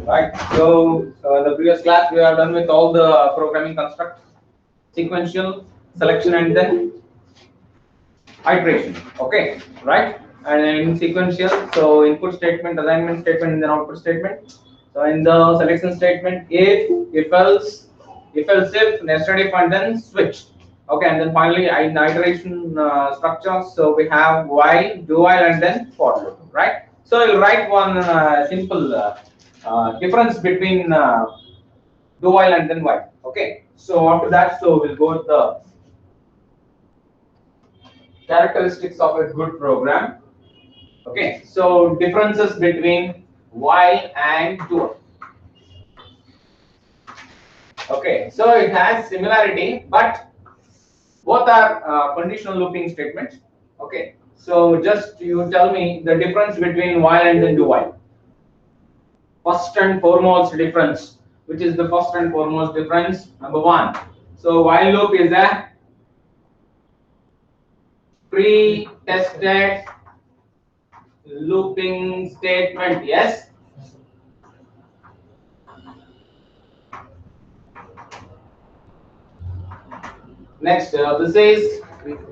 Right. So the previous class we are done with all the programming construct, sequential, selection, and then iteration. Okay, right? And then in sequential, so input statement, assignment statement, and then output statement. So in the selection statement, if else, if nested if, and then switch. Okay, and then finally in the iteration structure, so we have while, do while, and then for loop. Right? So I'll write one simple difference between do while and then while. Okay. So after that, so we'll go with the characteristics of a good program. Okay, so differences between while and do. Okay, so it has similarity, but both are conditional looping statements. Okay, so just you tell me the difference between while and then do while. First and foremost difference, which is the first and foremost difference? Number one. So while loop is a pre-tested looping statement. Yes. Next, this is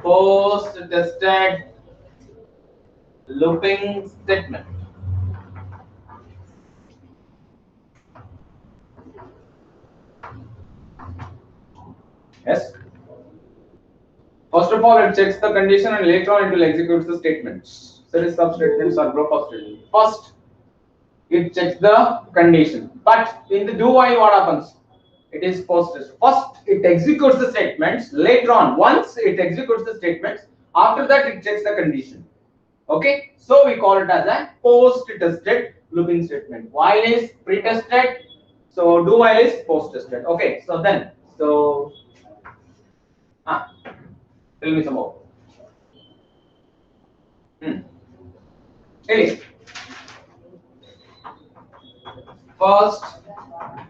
post-tested looping statement. Yes. First of all, it checks the condition and later on it will execute the statements. Series sub statements or group of statements. First, it checks the condition. But in the do while, what happens? It is post-test. First, it executes the statements. Later on, once it executes the statements, after that it checks the condition. Okay, so we call it as a post-tested looping statement. While is pre-tested, so do while is post-tested. Okay, so then, so tell me some more. Hey, first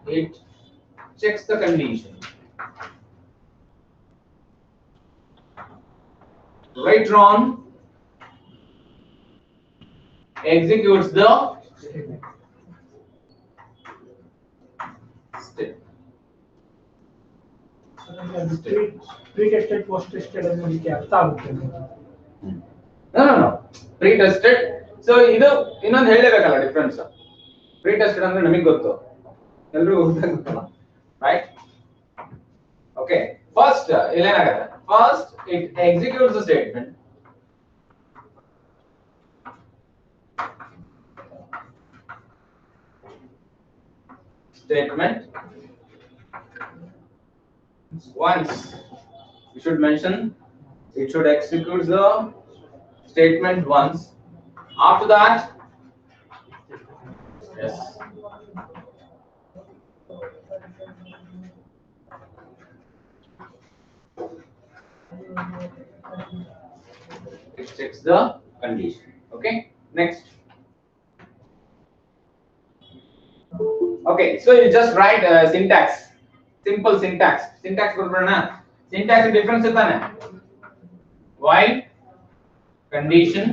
it checks the condition. Later on, executes the step. Pre-tested, post-tested ಅನ್ನೋದಕ್ಕೆ ಅರ್ಥ ಆಗುತ್ತೆ. No. Pre-tested. So ಇದು ಇನ್ನೊಂದು ಹೇಳಲೇಬೇಕಲ್ಲ difference. Pre-tested ಅಂದ್ರೆ ನಮಗೆ ಗೊತ್ತು. ಎಲ್ಲರಿಗೂ ಗೊತ್ತಾಗುತ್ತಲ್ಲ. Right? Okay. First ಇಲ್ಲೇನಾಗುತ್ತೆ? First it executes the statement. Once you should mention it should execute the statement once. After that, yes, it checks the condition. Okay, next. Okay, so you just write syntax, simple syntax. Syntax ಬರ್ಬಿಡೋಣ. Syntax difference ಇರ್ತಾನೆ. While, condition.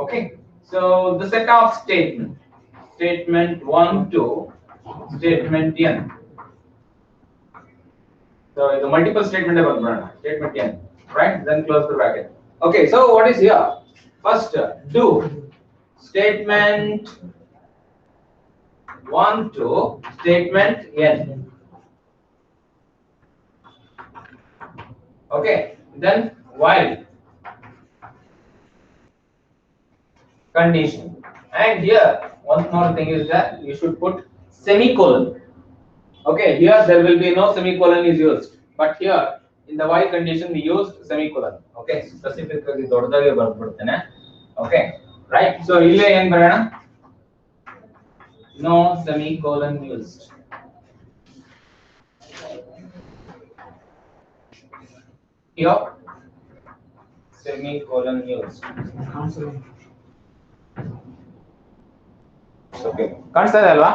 Okay, so the set of statement 1 to statement n. So the multiple statement ಬರ್ಬಿಡೋಣ. Statement n, right? Then close the bracket. Okay, so what is here? First, do statement 1 to statement n. Okay, then while, condition. And here one more thing is that you should put semicolon. Okay, here there will be no semicolon is used, but here in the while condition we used semicolon. Okay, specifically ದೊಡ್ಡದಾಗಿ ಬರ್ಬಿಡ್ತೇನೆ. Okay, right? So ಇಲ್ಲೇ ಏನು ಬರೋಣ? No semicolon used. Here, semicolon used. Okay, ಕಾಣಿಸ್ತಾ ಇದೆ ಅಲ್ವಾ?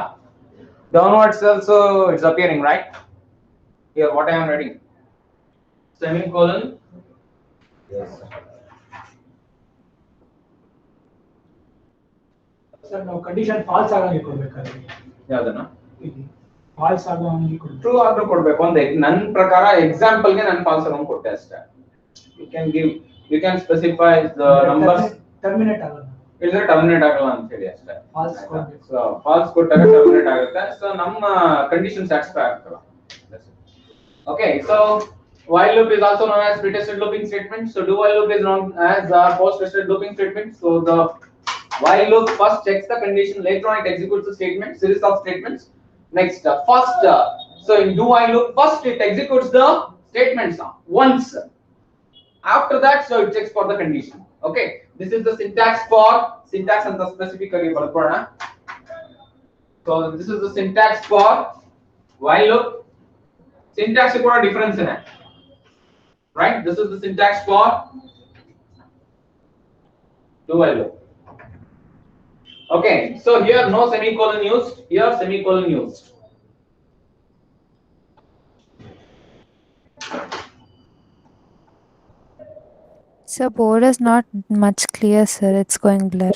Downwards also it's appearing, right? Here, what I am writing? Semicolon. Yes. Sir ನಾವು condition falls ಆಗಂಗೆ ಕೊಡ್ಬೇಕಾದ್ರೆ ಯಾವ್ದನ್ನ ಇಲ್ಲಿ ಫಾಲ್ಸ್ ಆಗಂಗೆ ಕೊಡ್ಬೇಕು. ಟ್ರೂ ಆದ್ರೂ ಕೊಡ್ಬೇಕು ಅಂತ ನನ್ನ ಪ್ರಕಾರ ಎಕ್ಸಾಂಪಲ್ ಗೆ ನಾನು ಫಾಲ್ಸ್ ಅನ್ನು ಕೊಟ್ಟೆ ಅಷ್ಟೇ. You can specify the numbers. Terminate ಆಗಲ್ಲ ಇಲ್ಲದ್ರೆ ಟರ್ಮಿನೇಟ್ ಆಗಲ್ಲ ಅಂತ ಹೇಳಿ ಅಷ್ಟೇ. ಫಾಲ್ಸ್ ಕೊಡ್ಬೇಕು. ಸೊ ಫಾಲ್ಸ್ ಕೊಟ್ಟಾಗ ಟರ್ಮಿನೇಟ್ ಆಗುತ್ತೆ. ಸೊ ನಮ್ಮ ಕಂಡೀಷನ್ ಸ್ಯಾಟಿಸ್ಫೈ ಆಗ್ತಲ್ಲ. Okay, so while loop is also known as pre-tested looping statement. So do while loop is known as post-tested looping statement. So the while loop first checks the condition, later on it executes the statement, series of statements. Next, first, so in do while loop, first it executes the statements once. After that, so it checks for the condition. Okay, this is the syntax and the specifically barkona. So this is the syntax for while loop. Syntax is a difference in it. Right, this is the syntax for do while loop. Okay, so here no semicolon used, here semicolon used. So board is not much clear, sir. It's going blur.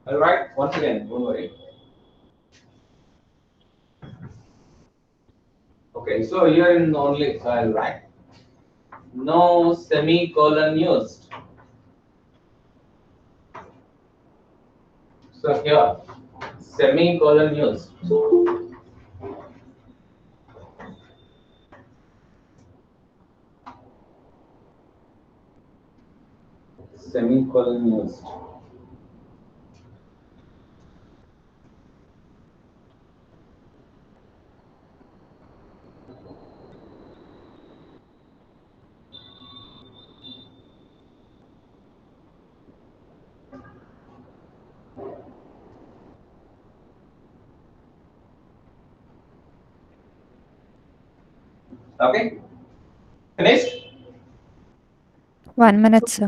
All right, once again, don't worry. Okay, so here in only, so I'll write no semicolon used. So here semicolon used. Semicolon used. Okay, finished? 1 minute, sir.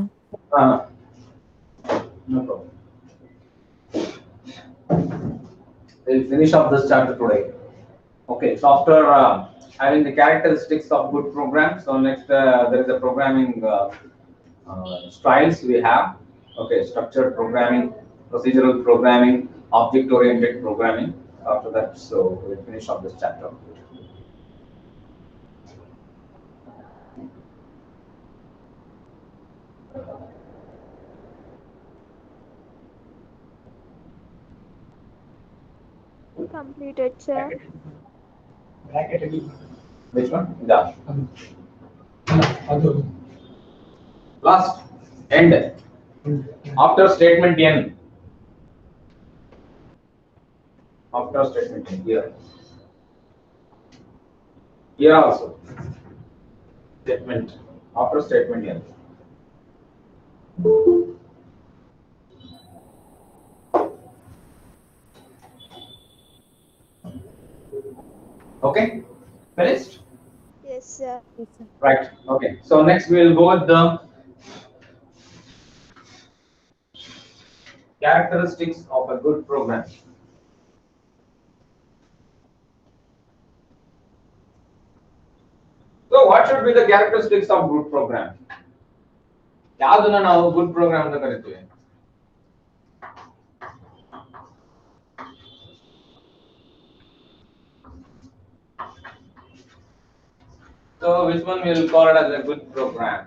No problem. We'll finish up this chapter today. Okay, so after having the characteristics of good program, so next there is a programming styles we have. Okay, structured programming, procedural programming, object-oriented programming. After that, so we'll finish up this chapter. Completed, sir. Bracket ಅಲ್ಲಿ Which one? Yeah. ಅದು Last, end. After statement n. After statement n, here. Here also. Statement. After statement n. Okay, finished? Yes, sir. Right. Okay. So next we will go with the characteristics of a good program. So what should be the characteristics of good program? ಯಾವ್ದನ್ನ ನಾವು good program ಅಂತ ಕರಿತೀವಿ? So which one we will call it as a good program?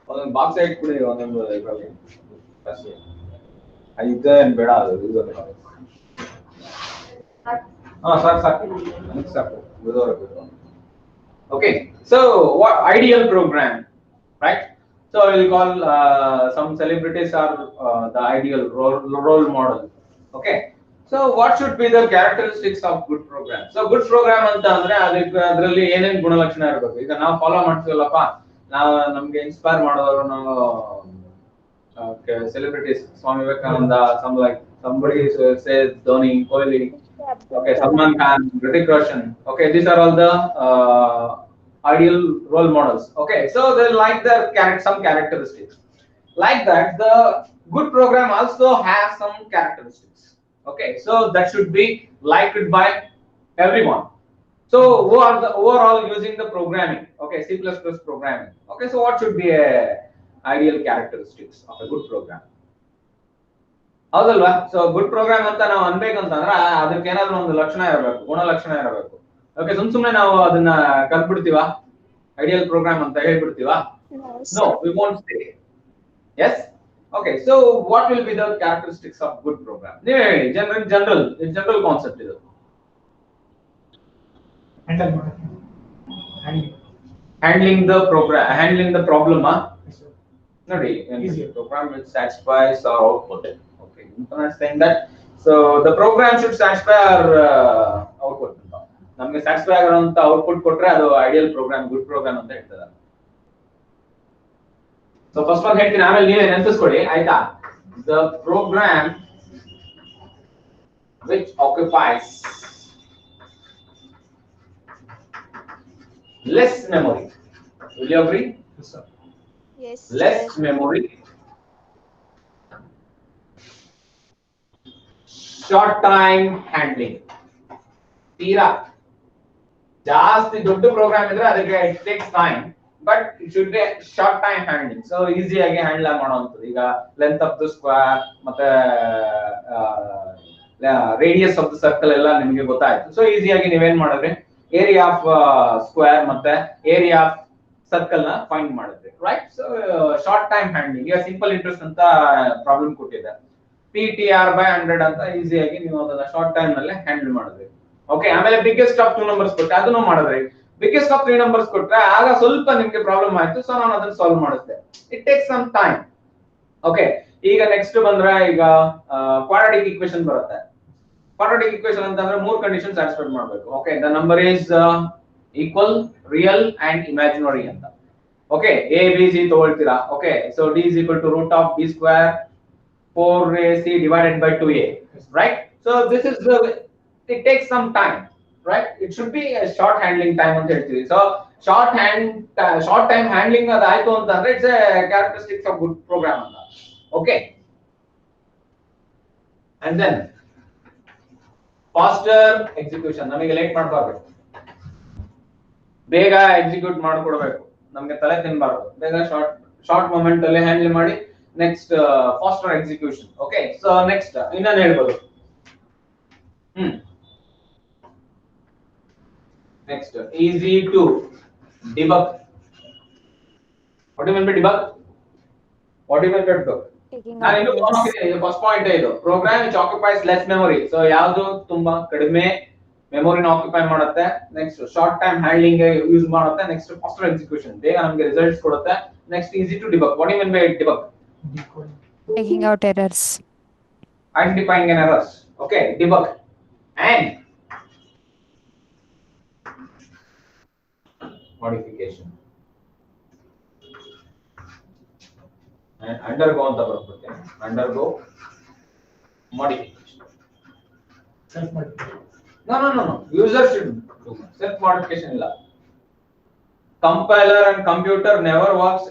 ಒಂದೊಂದು box ಇಟ್ಬಿಡಿ ಒಂದೊಂದು ಇದರಲ್ಲಿ ಐದು ಏನು ಬೇಡ ಅದು ಇದು ಸಾಕು Okay, so what ideal program, right? So we'll call some celebrities are the ideal role model. Okay, so what should be the characteristics of good program? So good program ಅಂತ ಅಂದ್ರೆ ಅದರಲ್ಲಿ ಏನೇನು ಗುಣಲಕ್ಷಣ ಇರಬೇಕು? ಈಗ ನಾವು ಫಾಲೋ ಮಾಡ್ತೀವಲ್ಲಪ್ಪ, ನಾವು ನಮ್ಗೆ ಇನ್ಸ್ಪೈರ್ ಮಾಡೋರು ನಾವು celebrities, Swami Vivekananda, some like somebody says Dhoni, Kohli, okay, Salman Khan, Hrithik Roshan. Okay, these are all the ideal role models. Okay, so they like their some characteristics. Like that, the good program also has some characteristics. Okay, so that should be liked by everyone. So who are the overall using the programming? Okay, C++ programming. Okay, so what should be a ideal characteristics of a good program. ಹೌದಲ್ವಾ? So good program ಅಂತ ನಾವು ಅನ್ಬೇಕಂತಂದ್ರೆ ಅದಕ್ಕೆ ಏನಾದ್ರೂ ಒಂದು ಲಕ್ಷಣ ಇರಬೇಕು, ಗುಣಲಕ್ಷಣ ಇರಬೇಕು. ಓಕೆ, ಸುಮ್ಮನೆ ನಾವು ಅದನ್ನ ಕಲ್ತ್ಬಿಡ್ತೀವ, ಐಡಿಯಲ್ ಪ್ರೋಗ್ರಾಮ್ ಅಂತ ಹೇಳ್ಬಿಡ್ತೀವಾ? No, No, sir. we won't say. Yes? Okay, so what will be the characteristics of good program? ನೀವೇ ಹೇಳಿ, general concept ಇದು. Handle ಮಾಡೋದು. Handling the problem, Yes, sir. ನೋಡಿ, Easier. program which satisfies our output. Okay, I'm saying that. So the program should satisfy our output. ನಮಗೆ satisfy ಆಗಿರುವಂತ output ಕೊಟ್ರೆ ಅದು ideal program, good program ಅಂತ ಹೇಳ್ತಾರೆ. So first one ಹೇಳ್ತೀನಿ, ಆಮೇಲೆ ನೀವೇ ನೆನಪಿಸ್ಕೊಳ್ಳಿ, ಆಯ್ತಾ? The program which occupies less memory. Will you agree? Yes, sir. Yes, Less sir. memory, short time handling. ತೀರಾ ಜಾಸ್ತಿ ದೊಡ್ಡ ಪ್ರೋಗ್ರಾಮ್ ಇದ್ರೆ ಅದಕ್ಕೆ it takes time, but it should be short time handling. So easy ಆಗಿ handle ಮಾಡುವಂಥದ್ದು. ಈಗ length of the square ಮತ್ತೆ radius of the circle ಎಲ್ಲ ನಿಮಗೆ ಗೊತ್ತಾಯ್ತು. ಸೊ ಈಸಿ ಆಗಿ ನೀವೇನ್ ಮಾಡಿದ್ರಿ, ಏರಿಯಾ ಆಫ್ ಸ್ಕ್ವೇರ್ ಮತ್ತೆ ಏರಿಯಾ ಆಫ್ ಸರ್ಕಲ್ ನ ಫೈಂಡ್ ಮಾಡಿದ್ರಿ, right? So short time handling. ಈಗ ಸಿಂಪಲ್ ಇಂಟ್ರೆಸ್ಟ್ ಅಂತ ಪ್ರಾಬ್ಲಮ್ ಕೊಟ್ಟಿದೆ, PTR/100 ಅಂತ ಈಸಿಯಾಗಿ ನೀವು ಅದನ್ನ ಶಾರ್ಟ್ ಟೈಮ್ ನಲ್ಲಿ ಹ್ಯಾಂಡಲ್ ಮಾಡಿದ್ರಿ. ಓಕೆ, ಆಮೇಲೆ ಬಿಗ್ಗೆಸ್ಟ್ ಆಫ್ 2 ನಂಬರ್ಸ್ ಕೊಟ್ಟೆ, ಅದನ್ನು ಮಾಡಿದ್ರಿ. ಬಿಗ್ಗೆಸ್ಟ್ ಆಫ್ 3 ನಂಬರ್ಸ್ ಕೊಟ್ರೆ ಆಗ ಸ್ವಲ್ಪ ನಿಮ್ಗೆ ಪ್ರಾಬ್ಲಮ್ ಆಯ್ತು, ಸೊ ನಾನು ಅದನ್ನ ಸಾಲ್ವ್ ಮಾಡಿಸ್ದೆ. It takes some time. Okay, ಈಗ ನೆಕ್ಸ್ಟ್ ಬಂದ್ರೆ ಈಗ ಕ್ವಾಡ್ರಾಟಿಕ್ ಈಕ್ವೇಷನ್ ಬರುತ್ತೆ. ಕ್ವಾಡ್ರಾಟಿಕ್ ಈಕ್ವೇಷನ್ ಅಂತಂದ್ರೆ 3 ಕಂಡೀಷನ್ ಸ್ಯಾಟಿಸ್ಫೈ ಮಾಡಬೇಕು. Okay, the number is equal, real and imaginary ಅಂತ. ಓಕೆ, ಎ ಬಿ ಸಿ ತಗೊಳ್ತೀರಾ. Okay, so D is equal to root of B square 4ac divided by 2a, right? So this is the, it takes some time, right? It should be a short handling time ಅಂತ ಹೇಳ್ತೀವಿ. So short time handling ಅದಾಯ್ತು ಅಂತಂದ್ರೆ it's a characteristics of good program ಅಂತ. Okay, and then faster execution. ನಮಗೆ late ಮಾಡ್ಬಾರ್ದು, ಬೇಗ execute ಮಾಡ್ಕೊಡ್ಬೇಕು, ನಮಗೆ ತಲೆ ತಿನ್ಬಾರ್ದು. ಬೇಗ ಶಾರ್ಟ್ ಮೊಮೆಂಟ್ ಅಲ್ಲಿ ಹ್ಯಾಂಡಲ್ ಮಾಡಿ. Next faster execution. Okay, so next ಇನ್ನೇನು ಹೇಳ್ಬೋದು? Next easy to debug. What you mean by debug? What you mean by debug? Taking ನಾನು ಇನ್ನೂ out errors. ಫಸ್ಟ್ ಪಾಯಿಂಟ್ ಇದು, program which occupies less memory. So ಯಾವುದು ತುಂಬಾ ಕಡಿಮೆ ಮೆಮೊರಿನ occupy ಮಾಡುತ್ತೆ. Next short time handling use ಮಾಡುತ್ತೆ. Next faster execution, ಬೇಗ ನಮಗೆ ರಿಸಲ್ಟ್ಸ್ ಕೊಡುತ್ತೆ. Next easy to debug. What you mean by debug? Decoding. Taking out errors. Identifying an errors. Okay, debug. And modification. And undergo ಅಂತ ಬರುತ್ತೆ. Undergo modification. Self modification. No. User should do self modification illa. Compiler and computer never works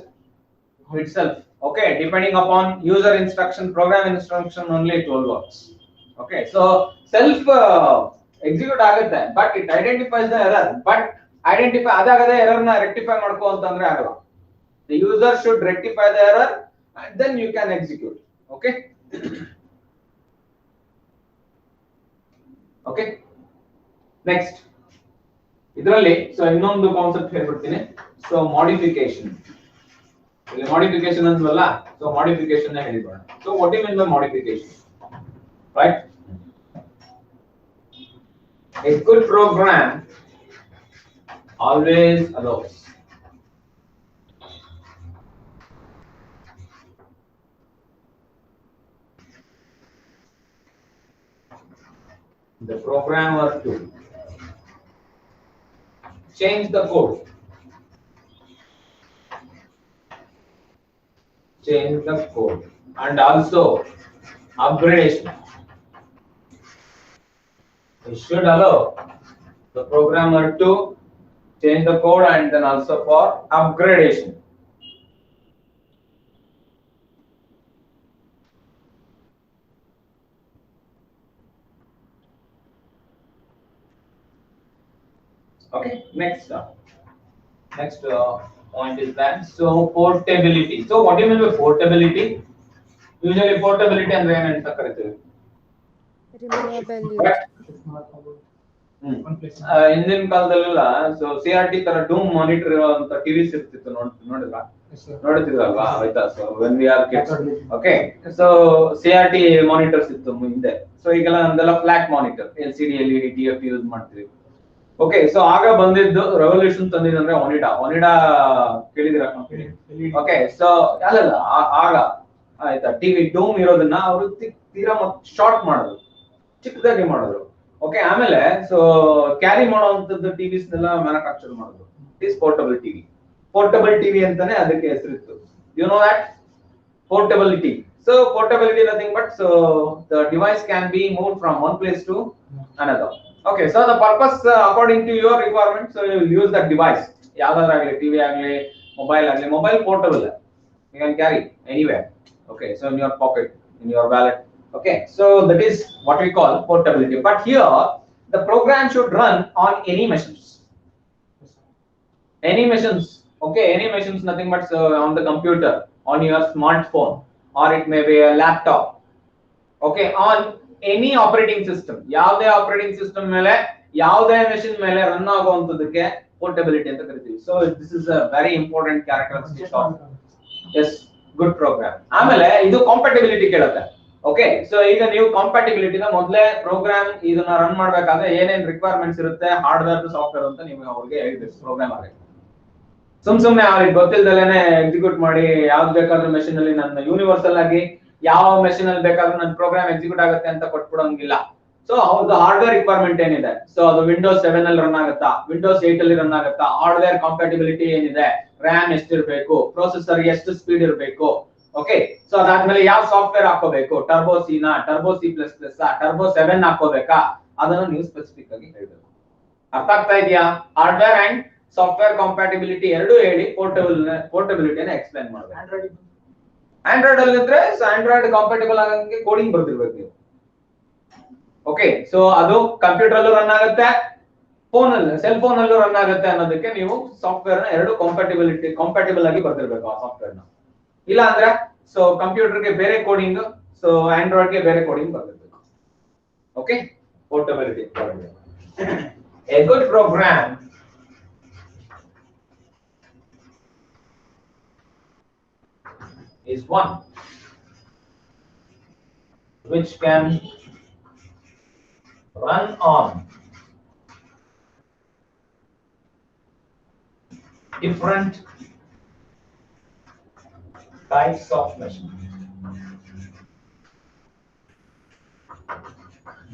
itself. Okay, depending upon user instruction, program instruction only it will works. Okay, so self execute ಆಗುತ್ತೆ, but it identifies the error. But identify ಅದಾಗದೆ error ನ rectify ಮಾಡ್ಕೋ ಅಂತಂದ್ರೆ ಆಗಲ್ಲ. The user should rectify the error and then you can execute. Okay. Okay. Next. ಇದರಲ್ಲಿ so ಇನ್ನೊಂದು concept ಹೇಳ್ಬಿಡ್ತೀನಿ. So modification. ಇಲ್ಲಿ modification ಅಂದ್ವಲ್ಲ, ಸೊ ಮಾಡಿಫಿಕೇಶನ್ ಹೇಳಿರೋಣ. So what you mean by modification, right? A good program always allows the programmer to change the code. Change the code and also upgradation. We should allow the programmer to change the code and then also for upgradation. Okay, next point is that. So portability. So what do you mean by portability? Usually portability ಅಂದ್ರೆ ಏನು ಅಂತ ಕರಿತೀವಿ. Renewability. Correct? It's not about hmm. one place. ಹಿಂದಿನ ಕಾಲದಲ್ಲೆಲ್ಲ so CRT ತರ ಡೂಮ್ monitor ಇರುವಂತ TVs ಇರ್ತಿತ್ತು ನೋಡಿದ್ರಾ? Yes, sir. ನೋಡುತ್ತಿದ್ರಲ್ವಾ? ಆಯ್ತಾ? So when we are kids. That's what Okay. So CRT monitors ಇತ್ತು ಮುಂದೆ. ಸೊ ಈಗೆಲ್ಲ ನಮ್ದೆಲ್ಲ flat monitor LCD LED TFT use ಮಾಡ್ತೀವಿ. ಓಕೆ, ಸೊ ಆಗ ಬಂದಿದ್ದು ರೆವಲ್ಯೂಷನ್ ತಂದಿದಂದ್ರೆ ಒನಿಡಾ ಕೇಳಿದಿರ ಕಂಪನಿ? ಓಕೆ, ಸೊ ಅಲ್ಲಲ್ಲ ಆಗ ಆಯ್ತಾ ಟಿವಿ ಡೂಮ್ ಇರೋದನ್ನ ಅವರು ತೀರಾ ಶಾರ್ಟ್ ಮಾಡಿದ್ರು, ಚಿಕ್ಕದಾಗಿ ಮಾಡಿದ್ರು. ಓಕೆ, ಆಮೇಲೆ ಸೊ ಕ್ಯಾರಿ ಮಾಡುವಂತದ್ದು ಟಿವಿಸ್ ನೆಲ್ಲ ಮ್ಯಾನುಫ್ಯಾಕ್ಚರ್ ಮಾಡಿದ್ರು. It is portable TV. Portable TV ಅಂತಾನೆ ಅದಕ್ಕೆ ಹೆಸರಿತ್ತು. You know that portability. So portability nothing but so the device can be moved from one place to another. Okay, so the purpose according to your requirement, so you will use that device. Yadar TV mobile portable. You can carry anywhere. Okay, so in your pocket, in your wallet. Okay, so that is what we call portability. But here the program should run on any machines. Any machines. Okay, any machines nothing but so on the computer, on your smartphone, or it may be a laptop. Okay, on any operating system. ಯಾವುದೇ operating system ಮೇಲೆ ಯಾವುದೇ machine ಮೇಲೆ run ಆಗುವಂತದಕ್ಕೆ portability ಅಂತ ಕರಿತೀವಿ. So this is a very important characteristic of yes good program. ಆಮೇಲೆ ಇದು compatibility ಕೇಳುತ್ತೆ. Okay, so ಈಗ ನೀವು compatibility ನ ಮೊದಲೇ ಪ್ರೋಗ್ರಾಮ್ ಇದನ್ನ ರನ್ ಮಾಡಬೇಕಾದ್ರೆ ಏನೇನ್ ರಿಕ್ವೈರ್ಮೆಂಟ್ಸ್ ಇರುತ್ತೆ ಹಾರ್ಡ್ವೇರ್ ಸಾಫ್ಟ್ವೇರ್ ಅಂತ ನೀವು ಅವ್ರಿಗೆ ಹೇಳ್ಬೇಕು ಪ್ರೋಗ್ರಾಮ್ ಆಗಿ. ಸುಮ್ನೆ ಅವ್ರಿಗೆ ಗೊತ್ತಿಲ್ದಲೇನೆ ಎಕ್ಸಿಕ್ಯೂಟ್ ಮಾಡಿ ಯಾವ್ದು ಬೇಕಾದ್ರೂ ಮೆಷಿನ್ ಅಲ್ಲಿ ನನ್ನ ಯೂನಿವರ್ಸಲ್ ಆಗಿ ಯಾವ ಮೆಷಿನ್ ಅಲ್ಲಿ ಬೇಕಾದ್ರೂ ನನ್ನ ಪ್ರೋಗ್ರಾಮ್ ಎಕ್ಸಿಕ್ಯೂಟ್ ಆಗುತ್ತೆ ಅಂತ ಕೊಟ್ಬಿಡೋಂಗಿಲ್ಲ. ಸೊ ಅವ್ರದ್ದು ಹಾರ್ಡ್ವೇರ್ ರಿಕ್ವೈರ್ಮೆಂಟ್ ಏನಿದೆ, ಸೊ ಅದು ವಿಂಡೋಸ್ 7 ಅಲ್ಲಿ ರನ್ ಆಗುತ್ತಾ, ವಿಂಡೋಸ್ 8 ಅಲ್ಲಿ ರನ್ ಆಗುತ್ತಾ, ಹಾರ್ಡ್ವೇರ್ ಕಾಂಪ್ಯಾಟಿಬಿಲಿಟಿ ಏನಿದೆ, ರ್ಯಾಮ್ ಎಷ್ಟಿರ್ಬೇಕು, ಪ್ರೊಸೆಸರ್ ಎಷ್ಟು ಸ್ಪೀಡ್ ಇರಬೇಕು. ಓಕೆ, ಸೊ ಅದಾದ್ಮೇಲೆ ಯಾವ ಸಾಫ್ಟ್ವೇರ್ ಹಾಕೋಬೇಕು, ಟರ್ಬೋ ಸಿನಾ, ಟರ್ಬೋ C++, ಟರ್ಬೋ 7 ಹಾಕೋಬೇಕಾ, ಅದನ್ನ ನೀವು ಸ್ಪೆಸಿಫಿಕ್ ಆಗಿ ಹೇಳ್ಬೇಕು. ಅರ್ಥ ಆಗ್ತಾ ಇದೆಯಾ? ಹಾರ್ಡ್ವೇರ್ ಅಂಡ್ ಸಾಫ್ಟ್ವೇರ್ ಕಾಂಪ್ಯಾಟಿಬಿಲಿಟಿ ಎರಡು ಹೇಳಿ ಪೋರ್ಟಬಿಲಿಟಿನ ಎಕ್ಸ್ಪ್ಲೈನ್ ಮಾಡಬೇಕು. ಆಂಡ್ರಾಯ್ಡ್ ಅಲ್ಲಿ ಇದ್ರೆ ಆಂಡ್ರಾಯ್ಡ್ ಕಾಂಪ್ಯಾಟಿಬಲ್ ಆಗಂಗೆ ಕೋಡಿಂಗ್ ಬರ್ತಿರ್ಬೇಕು ನೀವು. ಓಕೆ, ಸೊ ಅದು ಕಂಪ್ಯೂಟರ್ ಅಲ್ಲೂ ರನ್ ಆಗುತ್ತೆ, ಫೋನ್ ಅಲ್ಲಿ ಸೆಲ್ ಫೋನ್ ಅಲ್ಲೂ ರನ್ ಆಗುತ್ತೆ ಅನ್ನೋದಕ್ಕೆ ನೀವು ಸಾಫ್ಟ್ವೇರ್ ನ ಎರಡು ಕಾಂಪ್ಯಾಟಿಬಲ್ ಆಗಿ ಬರ್ತಿರ್ಬೇಕು ಆ ಸಾಫ್ಟ್ವೇರ್ ನ. ಇಲ್ಲ ಅಂದ್ರೆ ಸೊ ಕಂಪ್ಯೂಟರ್ಗೆ ಬೇರೆ ಕೋಡಿಂಗ್, ಸೊ ಆಂಡ್ರಾಯ್ಡ್ಗೆ ಬೇರೆ ಕೋಡಿಂಗ್ ಬರ್ತಿರ್ಬೇಕು. Okay, portability. A good program is one which can run on different types of machines.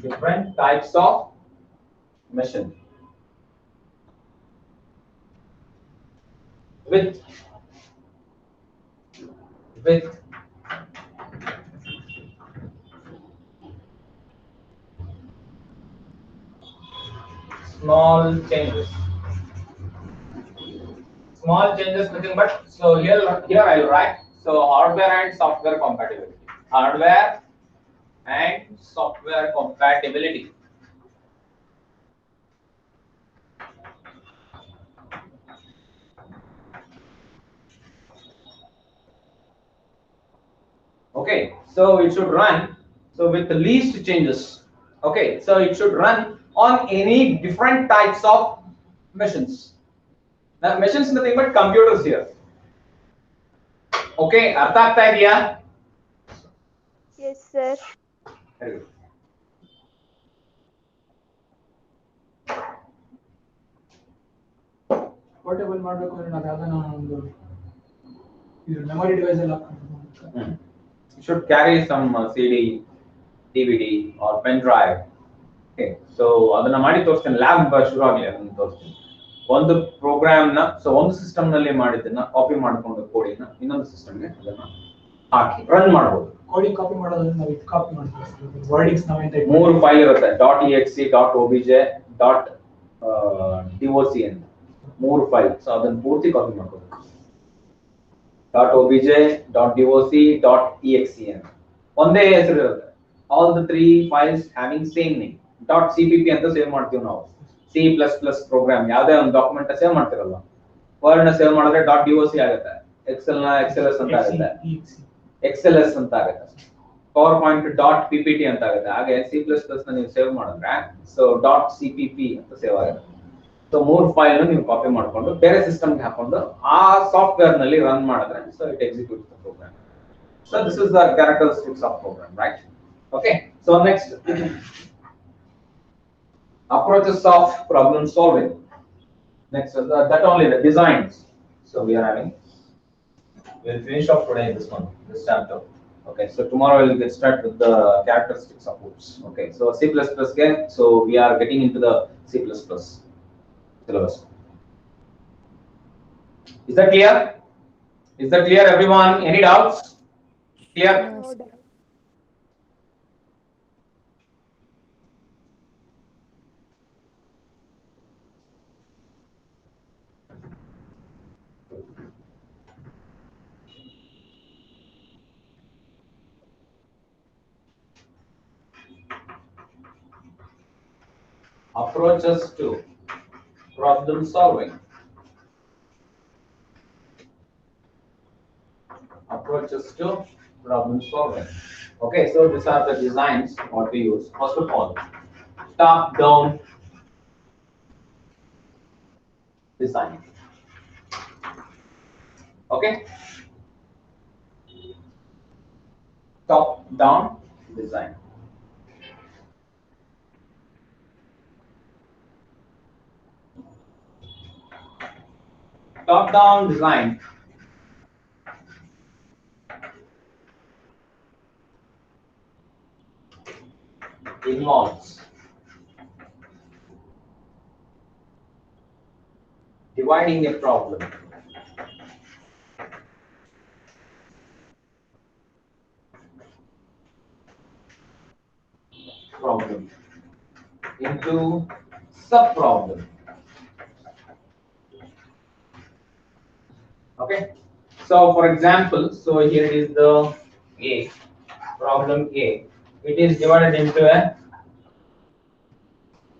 Different types of machine with small changes. Small changes nothing but so here I'll write so hardware and software compatibility. Hardware and software compatibility. Okay, so it should run so with the least changes. Okay, so it should run on any different types of machines. Now machines nothing but computers here. Okay, artha aagta idea? Yes, sir. Very good. Portable ಮಾಡಬೇಕು ಅಂದ್ರೆ ನಾವು ಯಾವ್ದಾನ ಒಂದು ಇದು memory device ಎಲ್ಲ You should carry some CD, DVD or pen drive. Okay, so ಅದನ್ನ ಮಾಡಿ ತೋರಿಸ್ತೀನಿ, ಲ್ಯಾಬ್ ಶುರು ಆಗಲಿ ಅದನ್ನ ತೋರಿಸ್ತೀನಿ. ಒಂದು ಪ್ರೋಗ್ರಾಮ್ ನ ಸೊ ಒಂದು ಸಿಸ್ಟಮ್ ನಲ್ಲಿ ಮಾಡಿದ್ದನ್ನ ಕಾಪಿ ಮಾಡ್ಕೊಂಡು ಕೋಡಿನ ಇನ್ನೊಂದು ಸಿಸ್ಟಮ್ಗೆ ಅದನ್ನ ಹಾಕಿ ರನ್ ಮಾಡಬಹುದು. ಕೋಡಿಂಗ್ ಕಾಪಿ ಮಾಡೋದ್ರೆ ನಾವು ಇದು ಕಾಪಿ ಮಾಡ್ತೀವಿ, ವರ್ಡಿಂಗ್ಸ್ ನಾವೇಂತ ಮೂರು ಫೈಲ್ ಇರುತ್ತೆ, .exe, .obj, .doc ಅಂತ ಮೂರು ಫೈಲ್. ಸೊ ಅದನ್ನ ಪೂರ್ತಿ ಕಾಪಿ ಮಾಡ್ಕೋಬೇಕು. .obj, .doc, .exe ಅಂತ ಒಂದೇ ಹೆಸರು ಇರುತ್ತೆ. All the 3 files having same name. .cpp ಅಂತ ಸೇವ್ ಮಾಡ್ತೀವಿ ನಾವು. C++ ಪ್ರೋಗ್ರಾಮ್ ಯಾವುದೇ ಒಂದು ಡಾಕ್ಯುಮೆಂಟ್ ಸೇವ್ ಮಾಡ್ತಿರಲ್ಲ, ವರ್ಡ್ ನ ಸೇವ್ ಮಾಡಿದ್ರೆ .doc ಆಗುತ್ತೆ, ಎಕ್ಸೆಲ್ ನ XLS ಅಂತ ಆಗುತ್ತೆ, XLS ಅಂತ ಆಗುತ್ತೆ, ಪವರ್ ಪಾಯಿಂಟ್ .ppt ಅಂತ ಆಗುತ್ತೆ. ಹಾಗೆ C++ ನ ನೀವು ಸೇವ್ ಮಾಡಿದ್ರೆ ಸೊ .cpp ಅಂತ ಸೇವ್ ಆಗುತ್ತೆ. ಸೊ 3 ಫೈಲ್ ನೀವು ಕಾಪಿ ಮಾಡ್ಕೊಂಡು ಬೇರೆ ಸಿಸ್ಟಮ್ ಗೆ ಹಾಕೊಂಡು ಆ ಸಾಫ್ಟ್ವೇರ್ ನಲ್ಲಿ ರನ್ ಮಾಡಿದ್ರೆ so it executes the program. So this is the characteristics of program, right? Okay, so next, approaches of problem solving. Next, that only the designs. So we'll finish off today this one, this chapter. Okay, so tomorrow we'll get started with the characteristics of hooks. Okay, so C++ again. So we are getting into the C++ syllabus. Is that clear? Is that clear, everyone? Any doubts? Clear? No doubt. Approaches to problem solving. Approaches to problem solving. Okay, so these are the designs what we use. First of all, top-down design. Okay, top-down design. Top-down design involves dividing a problem into sub-problem. Okay, so for example, so here is the A, problem A. It is divided into a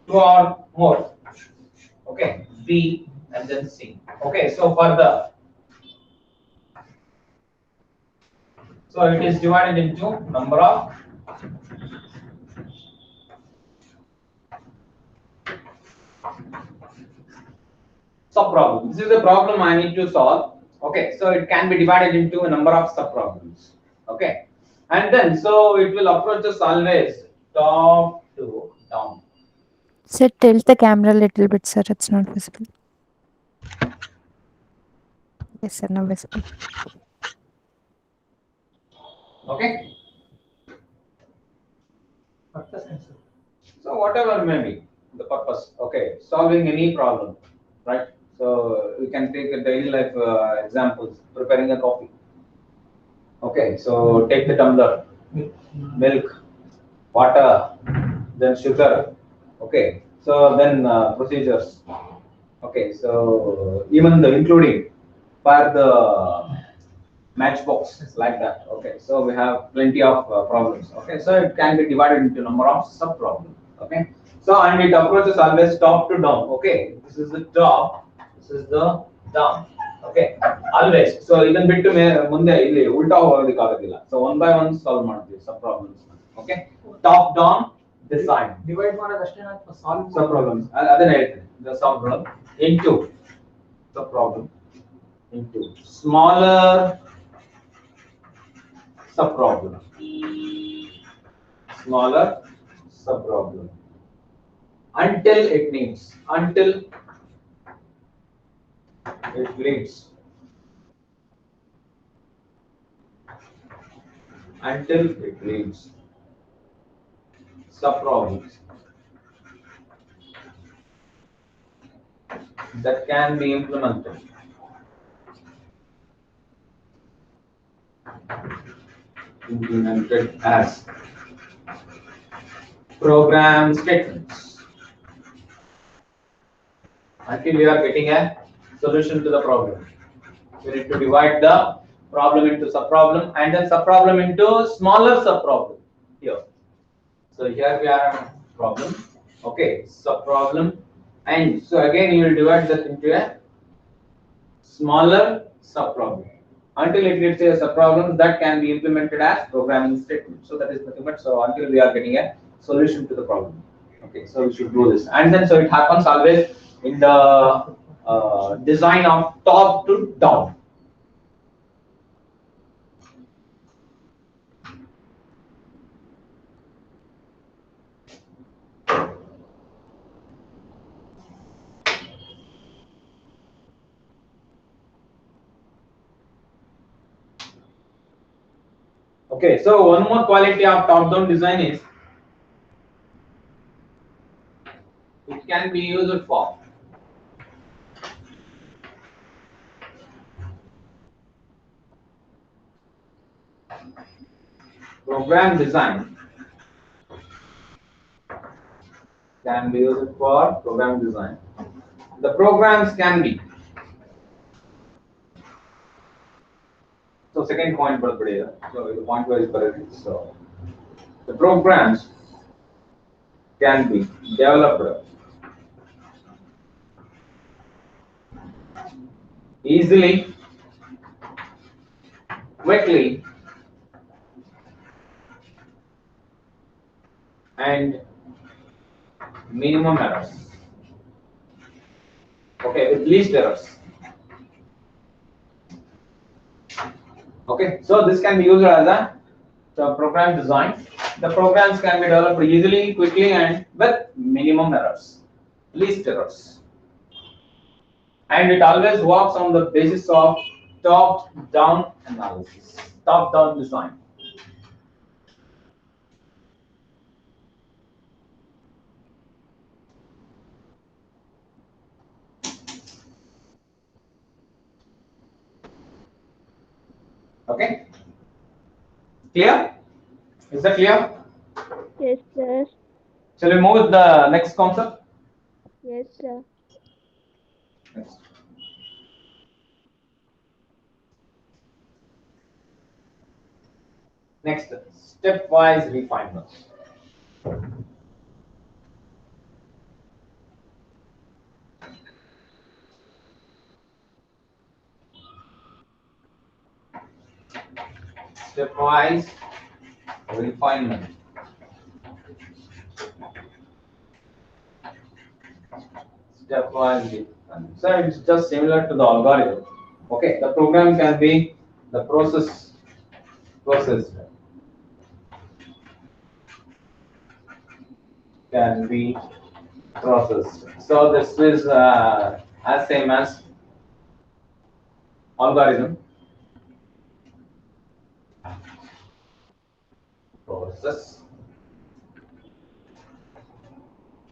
2 or more. Okay, B and then C. Okay, so further, so it is divided into number of sub-problems. This is a problem I need to solve. Okay, so it can be divided into a number of sub-problems. Okay, and then so it will approach us always top to down. Sir, tilt the camera a little bit, sir. It's not visible. Yes, sir, now visible. Okay, Purpose answer. so whatever may be the purpose. Okay, solving any problem, right? So we can take a daily life examples. Preparing a coffee. Okay, so take the tumbler, milk, water, then sugar. Okay, so then procedures. Okay, so even the including for the matchbox like that. Okay, so we have plenty of problems. Okay, so it can be divided into number of sub problems. Okay, so and it approaches always top to down. Okay, this is the top, this is the down. Okay, always. So even bit ಮುಂದೆ ಇಲ್ಲಿ ಉಲ್ಟಾ ಹೋಗೋದಕ್ಕೆ ಆಗೋದಿಲ್ಲ. So one by one solve ಮಾಡ್ತೀವಿ sub problems. Okay, top down design. Divide ಮಾಡೋದಷ್ಟೇ ಅಥವಾ solve Sub problems. ಅದನ್ನ ಹೇಳ್ತೀನಿ. The sub problem into sub problem into smaller sub problem. Smaller sub problem until it needs, until it leads, until it leads sub problems that can be implemented as program statements until we are getting a solution to the problem. We need to divide the problem into sub-problem and then sub-problem into smaller sub-problem here. So here we are a problem. Okay, sub-problem, and so again you will divide that into a smaller subproblem until it gets a subproblem that can be implemented as programming statement. So that is nothing but so until we are getting a solution to the problem. Okay, so we should do this, and then so it happens always in the design of top to down. Okay, so one more quality of top-down design is it can be used for program design. Can be used for program design. The programs can be. So second point, so the point was correct. So the programs can be developed easily, quickly, and minimum errors. Okay, with least errors. Okay, so this can be used as a program design. The programs can be developed easily, quickly, and with minimum errors, least errors. And it always works on the basis of top-down analysis, top-down design. Okay, clear? Is that clear? Yes, sir. Shall we move with the next concept? Yes, sir. Next. Next, stepwise refinements. Stepwise refinement. Stepwise refinement. So it's just similar to the algorithm. Okay, the program can be the process can be processed. So this is as same as algorithm.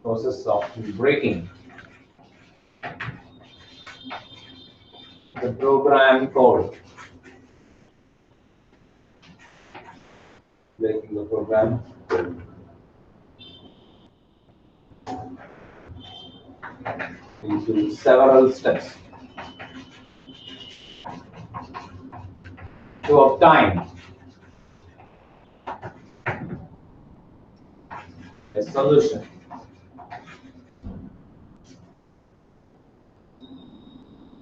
Process of breaking the program code. Breaking the program code. Into several steps to obtain a solution.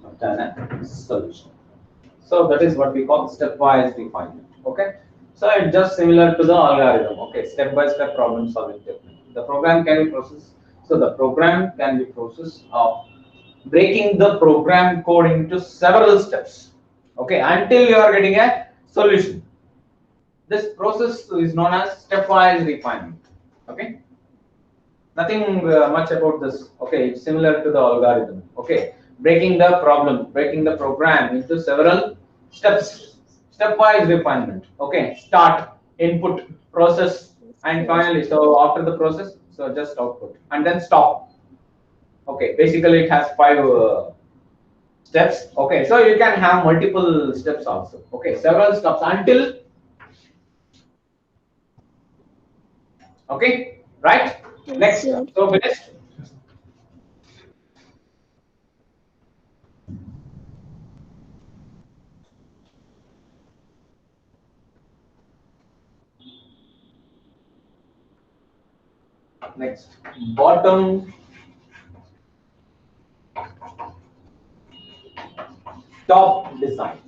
Obtain a solution. So that is what we call stepwise refinement. Okay. So it's just similar to the algorithm. Okay, step-by-step problem solving technique. The program can be processed. So the program can be processed of breaking the program code into several steps. Okay, until you are getting a solution. This process is known as stepwise refinement. Okay. Nothing much about this. Okay, it's similar to the algorithm. Okay, breaking the program into several steps, stepwise refinement. Okay, start, input, process, and finally, so after the process, so just output, and then stop. Okay, basically it has 5 steps. Okay, so you can have multiple steps also. Okay, several steps until. Okay, right? Yes, Next, sir. so finished. Next, bottom top design.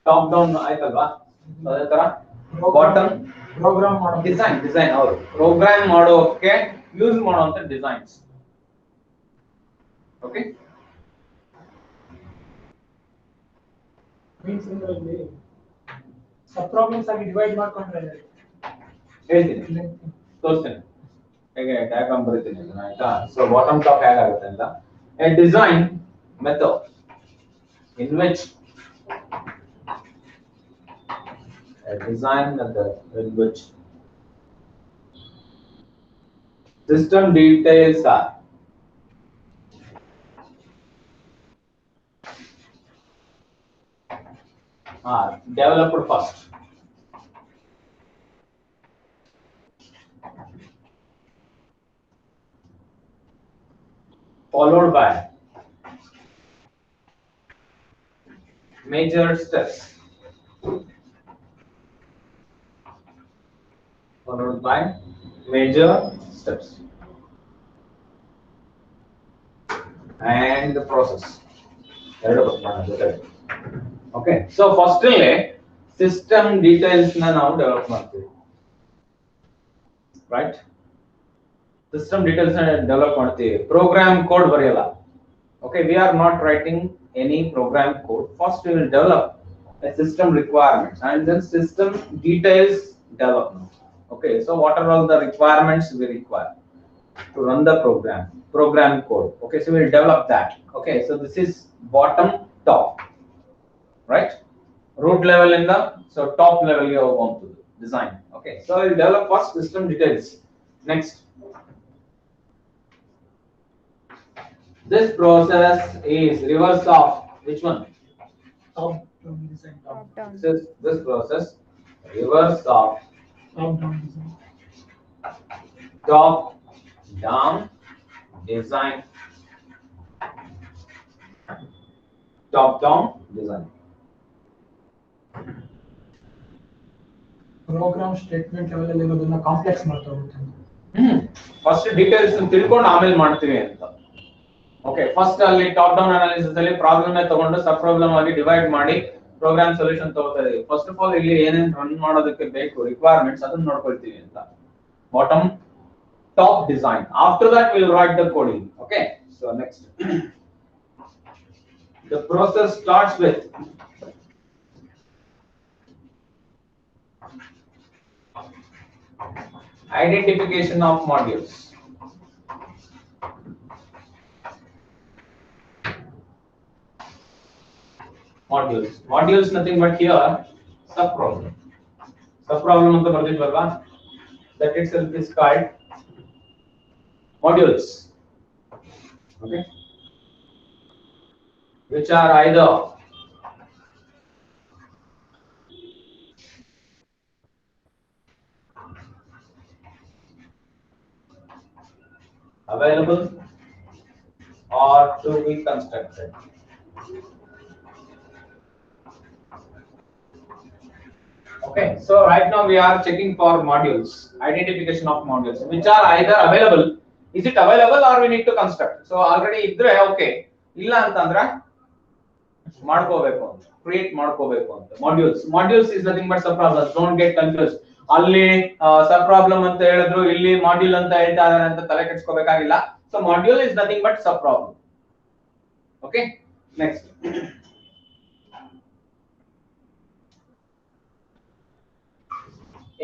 Top down ಆಯ್ತಲ್ವಾ? ಅದೇ ತರ bottom program ಮಾಡೋ design ಅವರು program ಮಾಡೋಕೆ use ಮಾಡುವಂತ designs. Okay, means ಇದರಲ್ಲಿ ಸಬ್ problems ಆಗಿ divide ಮಾಡ್ಕೊಂಡ್ರೆ ಹೇಳ್ತೀನಿ, ತೋರಿಸ್ತೇನೆ ಹೇಗೆ ಡಯಾಗ್ರಾಮ್ ಬರೀತೀನಿ ಅದನ್ನ, ಆಯ್ತಾ? ಸೊ ಬಾಟಮ್ ಟಾಪ್ ಹೇಗಾಗುತ್ತೆ ಅಂತ, A design method in which system details are developed first, followed by major steps, and the process. Okay, so firstly system details na now develop ಮಾಡ್ತೀವಿ, right? System details na develop ಮಾಡ್ತೀವಿ, program code ಬರೆಯಲ್ಲ. Okay, we are not writing any program code. First we will develop a system requirements and then system details development. Okay, so what are all the requirements we require to run the program code? Okay, so we will develop that. Okay, so this is bottom top, right? Root level in the, so top level you are going to design. Okay, so we will develop first system details. Next, this process is reverse of which one? top down design. Top down. This process reverse of Top down design. top down design. Top down design. Program statement level ಅಲ್ಲಿ ಇರೋದನ್ನ complex ಮಾಡ್ತಾ ಹೋಗುತ್ತೆ. First details ತಿಳ್ಕೊಂಡು ಆಮೇಲೆ ಮಾಡ್ತೀವಿ ಅಂತ. Okay, first ಅಲ್ಲಿ top down analysis ಅಲ್ಲಿ ಪ್ರಾಬ್ಲಮ್ ತಗೊಂಡು ಸಬ್ ಪ್ರಾಬ್ಲಮ್ ಆಗಿ ಡಿವೈಡ್ ಮಾಡಿ ಪ್ರೋಗ್ರಾಮ್ ಸೊಲ್ಯೂಷನ್ ತಗೋತಾ ಇದೀವಿ. ಫಸ್ಟ್ ಆಫ್ ಆಲ್ ಇಲ್ಲಿ ಏನೇನು ರನ್ ಮಾಡೋದಕ್ಕೆ ಬೇಕು ರಿಕ್ವೈರ್ಮೆಂಟ್ಸ್ ಅದನ್ನ ನೋಡ್ಕೊಳ್ತೀವಿ ಅಂತ. Bottom top design, after that will write the coding. Okay, so next the process starts with identification of modules. Modules nothing but here sub problem anta bardidvalva, that itself is called modules. Okay, which are either available or to be constructed. Okay, so right now we are checking for modules, identification of modules, which are either available. Is it available or we need to construct? So already idre okay, illa antandra ಮಾಡ್ಕೋಬೇಕು ಅಂತ, create ಮಾಡ್ಕೋಬೇಕು ಅಂತ. Modules is nothing but sub problems. Don't get confused. ಅಲ್ಲಿ ಸಬ್ problem ಅಂತ ಹೇಳಿದ್ರು, ಇಲ್ಲಿ module ಅಂತ ಹೇಳ್ತಾ ಇದಾರೆ ಅಂತ ತಲೆ ಕೆಡಿಸ್ಕೋಬೇಕಾಗಿಲ್ಲ. So module is nothing but sub problem. Okay, next.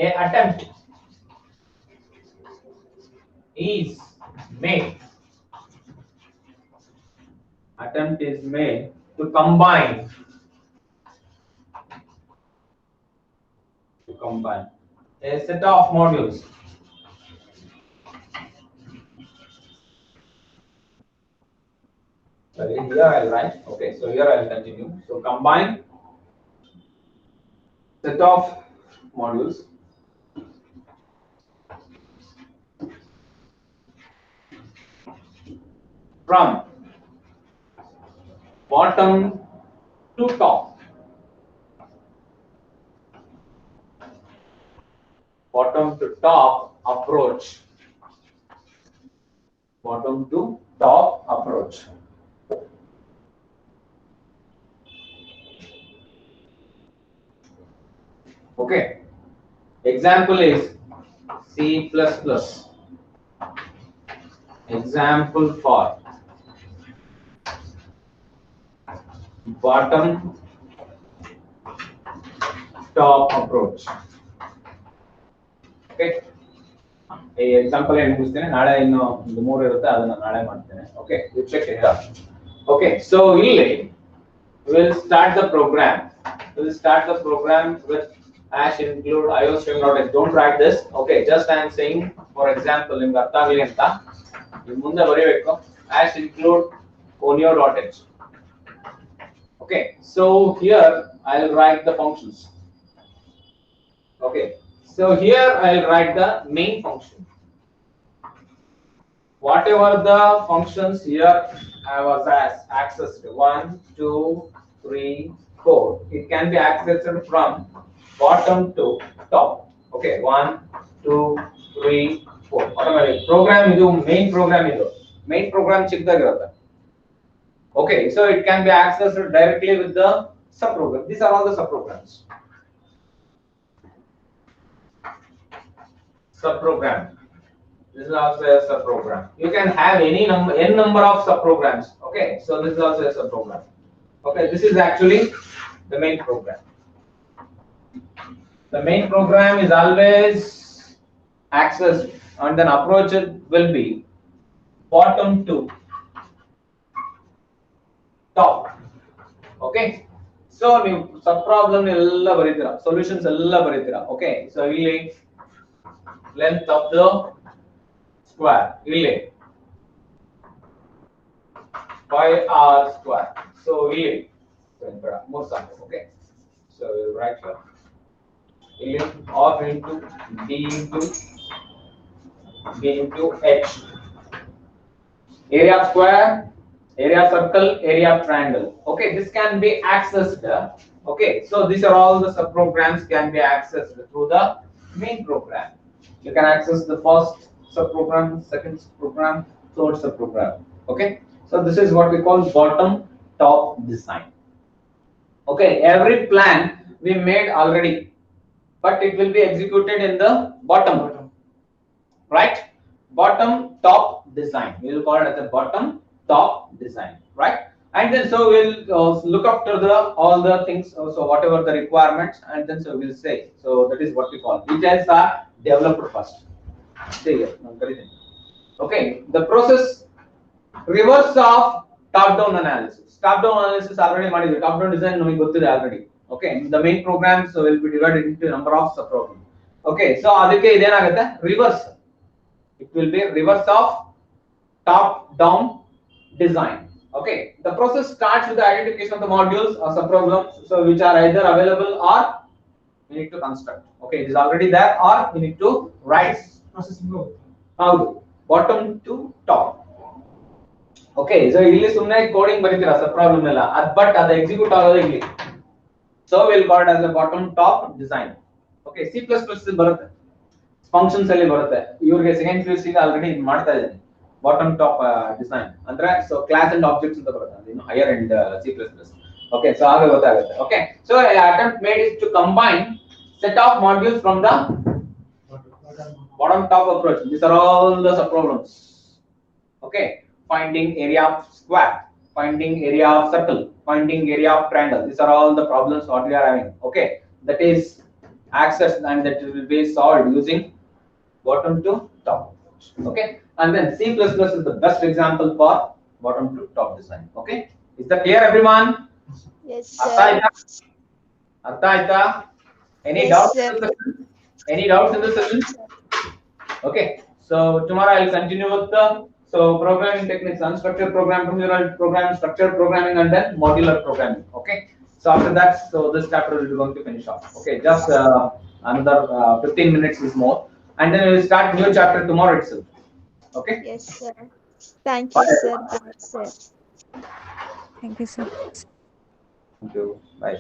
A attempt is made to combine a set of modules sorry, here I'll write. Okay, so here I'll continue. So combine set of modules from bottom to top. Bottom to top approach. Bottom to top approach. Okay. Example is C++. Example for bottom top approach. Okay. ಈ example ಏನು ಮುಗಿಸ್ತೇನೆ ನಾಳೆ ಇನ್ನು ಒಂದು 3 ಇರುತ್ತೆ ಅದನ್ನ ನಾಳೆ ಮಾಡ್ತೇನೆ ಓಕೆ ರಿಫ್ಲೆಕ್ಟ್ ಇಲ್ಲ ಓಕೆ ಸೊ ಇಲ್ಲಿ we'll start the program with hash include iostream.h don't write this okay just I am saying for example ನಿಮಗೆ ಅರ್ಥ ಆಗಲಿ ಅಂತ ನೀವು ಮುಂದೆ ಬರೆಯಬೇಕು hash include conio.h okay so here I'll write the functions okay so here I'll write the main function whatever the functions here I was accessed 1 2 3 4 it can be accessed from bottom to top okay 1 2 3 4 automatic program idu main program ಚಿಕ್ಕದಾಗಿರುತ್ತೆ okay so it can be accessed directly with the subprogram these are all the subprogram this is also a subprogram you can have any number of subprograms okay so this is also a subprogram okay this is actually the main program the main program is always accessed and then approach will be bottom to top okay so ನೀವು sub problem ಎಲ್ಲ ಬರೀತೀರಾ solutions ಎಲ್ಲ ಬರೀತೀರಾ okay so ಇಲ್ಲಿ length of the square ಇಲ್ಲಿ 5r square so ಇಲ್ಲಿ more sample okay so we'll write here ಇಲ್ಲಿ r into d into b into h area of square area of circle area of triangle okay this can be accessed okay so these are all the subprograms can be accessed through the main program you can access the first subprogram second subprogram third subprogram okay so this is what we call bottom top design okay every plan we made already but it will be executed in the bottom right bottom top design we will call it as a bottom top design right and then so we'll look after the all the things so whatever the requirements and then so we'll say so that is what we call details are developer first see here okay the process reverse of top down analysis already ಮಾಡಿದ್ವಿ top down design ನಮಗೆ ಗೊತ್ತಿದೆ already okay the main programs will be divided into number of subprograms okay so ಅದಕ್ಕೆ ಇದೇನಾಗುತ್ತೆ reverse it will be reverse of top down design okay the process starts with the identification of the modules or subprograms so which are either available or we need to construct okay it is already there or we need to write processing go how bottom to top okay so ಇಲ್ಲಿ ಸುಮ್ಮನೆ coding ಬರೀತೀರಾ subprogram ಎಲ್ಲ but ಅದು execute ಆಗೋದು ಇಲ್ಲಿ so we'll call it as a bottom top design okay C++ ಬರುತ್ತೆ functions ಅಲ್ಲಿ ಬರುತ್ತೆ ಇವರಿಗೆ ಸೆಕೆಂಡ್ PUC ಗೆ ಆಲ್ರೆಡಿ ಮಾಡ್ತಾ ಇದ್ದೀನಿ bottom top design ಅಂದ್ರೆ so class and objects ಅಂತ ಬರುತ್ತೆ ಅದು ಇನ್ನು higher end C++ okay so ಆಗ ಗೊತ್ತಾಗುತ್ತೆ okay so attempt made is to combine set of modules from the bottom top approach these are all the subprograms okay finding area of square finding area of circle finding area of triangle these are all the problems what we are having okay that is accessed and that will be solved using bottom to top okay and then C++ is the best example for bottom to top design okay is that clear everyone Yes, artha sir. aita any Yes, doubts sir. in the session any doubts in the session okay so tomorrow I'll continue with the so programming techniques unstructured program structured programming and then modular programming okay so after that so this chapter will be going to finish off okay just another 15 minutes is more and then we will start new chapter tomorrow itself okay Yes, sir. Thank you, sir. Bye, sir. Thank you, sir. thank you bye